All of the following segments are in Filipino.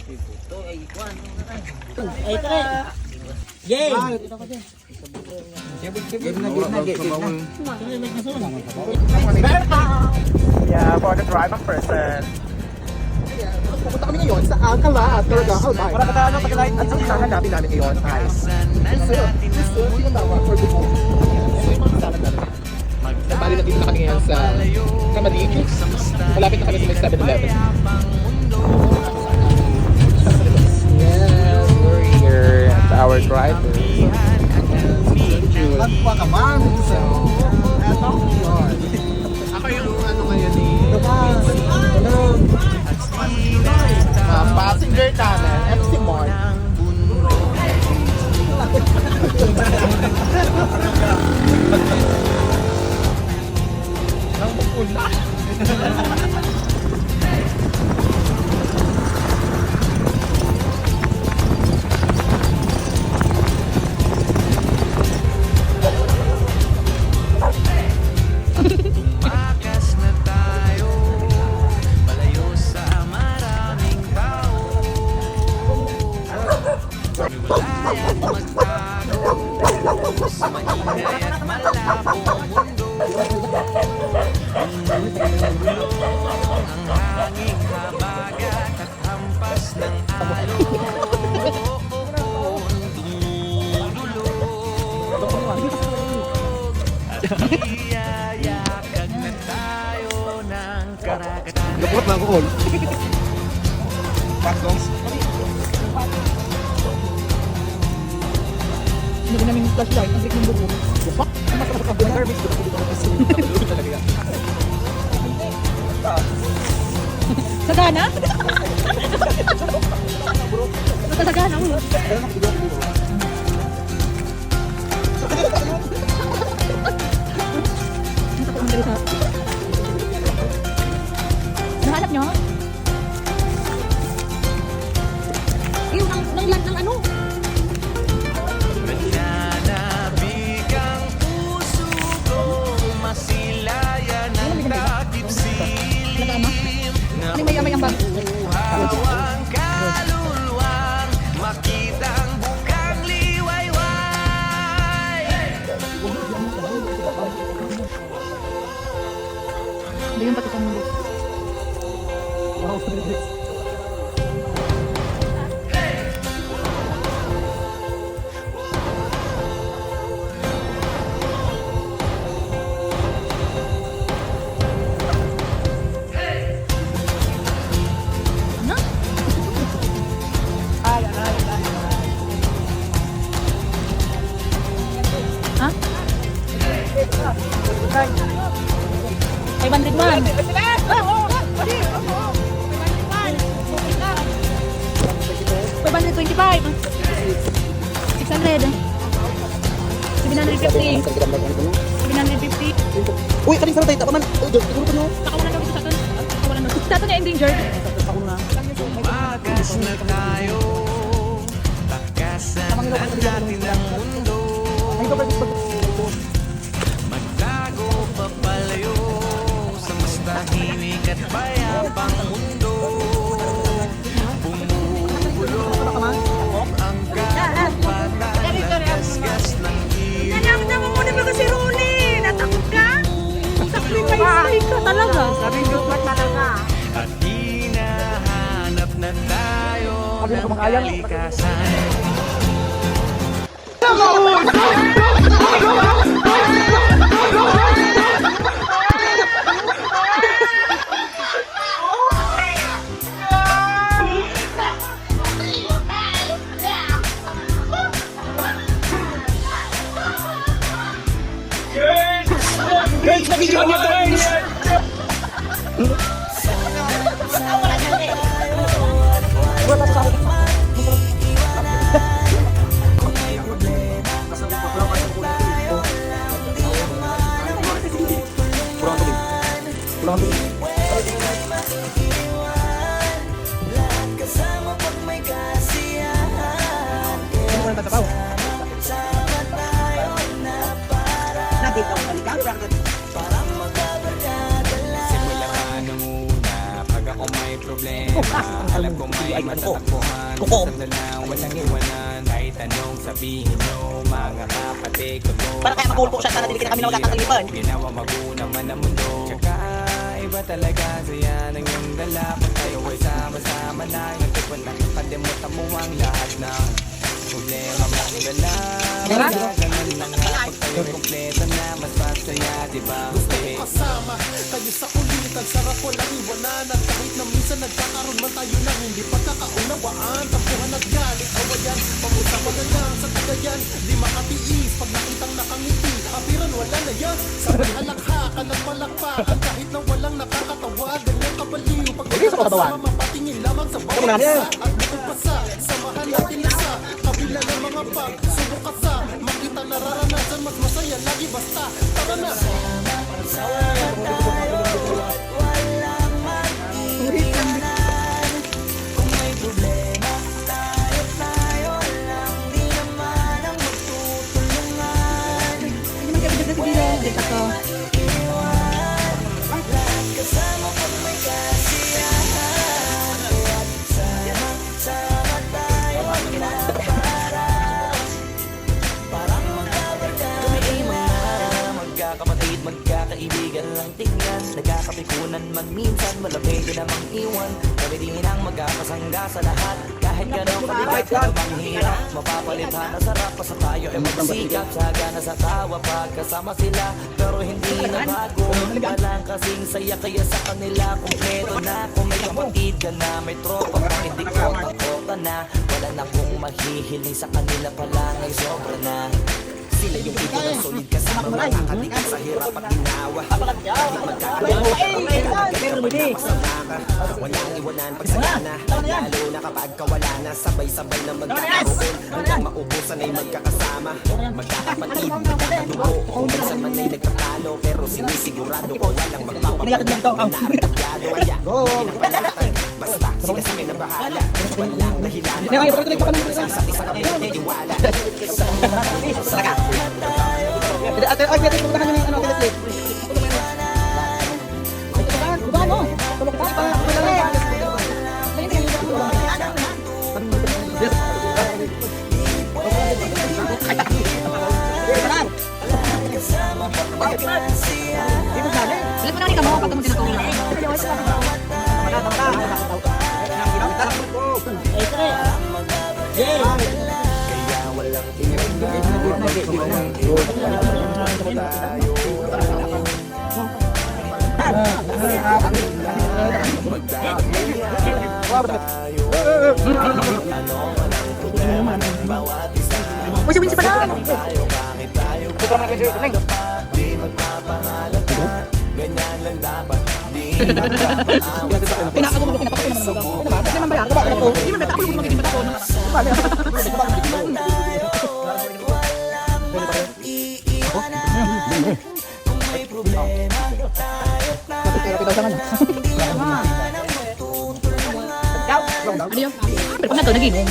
Ay, tara. Yay! Yeah, for the driver person. Pupunta kami ngayon sa Alcala at Caragahal Bay. Para pagkaano pagkalain at ang hahanapin namin ngayon ay Pinatawa for the bali na dito na kami ngayon sa Camarines. Malapit na kami sa may 7-Eleven. Yes, we're here at our driver. Nagpa ka man. So, eto yun. Ako yung ano ngayon eh. Hello. Passenger namin, FC Mart. Nang pula. Napot na ako all. Patong. Hindi namin flashlight, ang ng buko. Garbage ko. Sagana? Sagana mo. Nahanap nyo? Yung nang land ng ano? Nananabig ang puso ko, masilayan ang takip silim. Ano may ang bag? Nabuhawang kaluluwang, makita ang bukang liwayway. Hindi yung pati sa mundo. Ha? 501. 525. 600. 750. 750. Uy, kaning sarap tayo. Tapaman. Siguro ko no. Nakawalan daw ito sa atin. Nakawalan daw. Sa atin na endangered. Bagas na tayo, takasan na natin ang mundo. Magtago papalayo sa mas tahimik at payapang mundo. Bumubulong ang karapatan na gasgas ng iyo. Nakita mo muna ba kasi Ruli? Natakot ka? Sacrifice ka talaga. Sabi ko ba talaga? At hinahanap na tayo ng kalikasan. Guys, nag-video niyo guys! kung may problema. Alam ko may matatakbuhan. Basta na lang walang iwanan. Kahit anong sabihin nyo, mga kapatid ko mo. Para kaya magulpo siya, sana dilikin na kami na magkakalipan. Ginawa magunang man ang mundo. Tsaka iba talaga saya ng iyong dala. Kung tayo ay sama-sama na. Nagtagpan na kalimutan mo ang lahat ng problema mong dala. Ganun na nga pag tayo kompleto na. Mas masaya, diba? Kasama kayo sa ulitan, sarap walang iwanan. At kahit na minsan nagkakaroon man tayo ng hindi pagkakaunawaan, tampuhan at galit, awayan, pag-usapan na lang sa kagayan. Di makatiis pag nakitang nakangiti, apiran wala na yan. Sabay halakhakan at palakpakan, kahit na walang nakakatawa. Ganyan kabaliw pag magkakasama, mapatingin lamang sa bawat isa. At bukod pa sa samahan natin na sa kabila ng mga pagsubok ka sa makita nararanasan, mas masaya lagi basta tara na. Magkakapatid, magkakaibigan lang tingnan. Nagkakapikunan man minsan, wala pwede namang iwan. Kami din ang magkakasangga sa lahat. Kahit gano'ng kabigat, bang hirap mapapalitan na sarap. Basta tayo ay magsikap, sagana sa tawa pagkasama sila. Pero hindi na bago, walang kasing saya. Kaya sa kanila kumpleto na. Kung may kapatid ka na, may tropa ka, hindi kota-kota na. Wala na kong mahihiling sa kanila pala, ay sobra na. Sila yung ito ng solid kasama, makakatikin sa hirap at ginawa. Kahit magkakaroon walang iwanan pag sagana. Lalo na kapag kawala na, sabay-sabay na magkakaroon. Hanggang maubusan ay magkakasama. Magkakapatid, magkakadugo. Kung minsan man ay nagtatalo, pero sinisigurado ko walang magpapapagod. Naaritagyado, kaya pinakapalatan. Basta sila sa akin ang bahala. Walang dahilan. Sa isa kami nagtiwala. Ate, ay, pwede pumunta kami ng ano, kilit. Bubahan mo. Tulog ka pa. Kaya walang iwanan. Ganyan lang dapat. Ano yun? Pero kung na ito, naginom.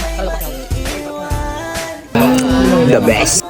The best.